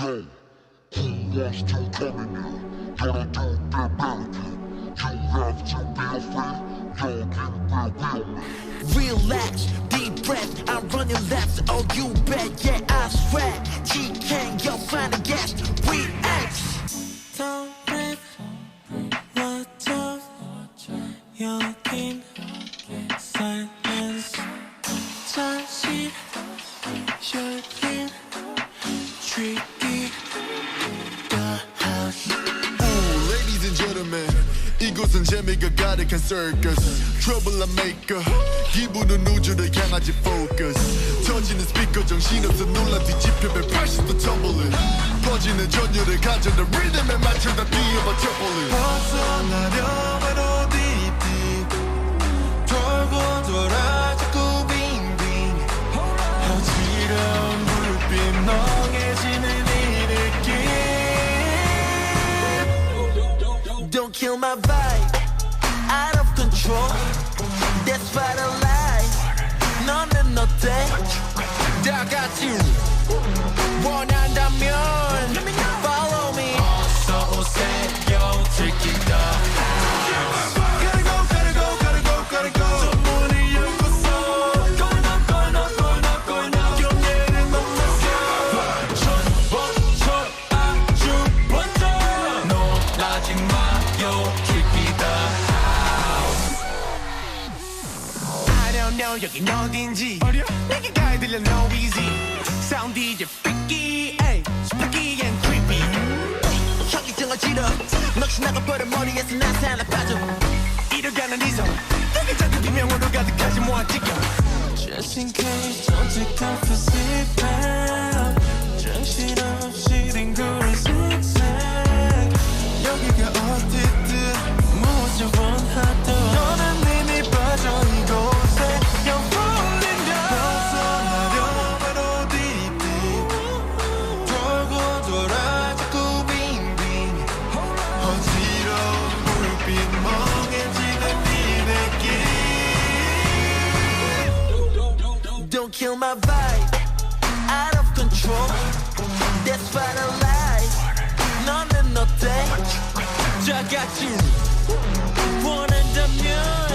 Yo, who wants to come in here? Gotta do the magic. You have to be afraid. Yo, can be real me. Relax, deep breath, I'm running laps. Oh, you bet, yeah, I swear. Yechan, you'll find a guest. React. Don't breathe, watch out. 여긴 silence. 잠시 열린 tricky the house. Ooh, ladies and gentlemen, 이곳은 재미가 가득한 circus. Trouble I maker. 기분은 우주를 향하지 focus. 터지는 스피커 정신없어 놀라 뒤집혀 180도 tumbling. 퍼지는 전율을 가져다 리듬에 맞춰다 뛰어봐 tumbling. 벗어나려면 어디 있디 돌고 돌아 자꾸 빙빙 어지러운 불빛 멍해지는 이 느낌. Don't kill my vibe, out of control. That's what I like. 너는 어때? 다 같이 원한다면 follow me. 어서 오세요, check it out. Gotta go, gotta go, gotta go, gotta go. 저 문을 열고서 going up, going up, going up, going up. 경계를 넘어서 전번처 아주 먼저 놀라지 마요, kick it out. I don't know 여긴 어딘지 내게 가야 들려 no easy. Sound DJ freaky, ay, spooky and creepy. 현기증을 지러 넋이 나가버려 머리에서 난 살아 빠져. 이뤄가는 이성 내게 자꾸 비명으로 가득하지 뭐 지켜. Just in case, don't take off your seatbelt. 정신없이 뒹굴은 zigzag. 여기가 어디든 무엇을 원하든 너는 이미 빠져 이곳에. You're falling down. 벗어나려면 어디 있니 돌고 돌아 자꾸 빙빙 어지러운 불빛 멍해지는 네 느낌. Don't kill my vibe, out of control. That's what I like. 너는 어때? 다 같이 원한다면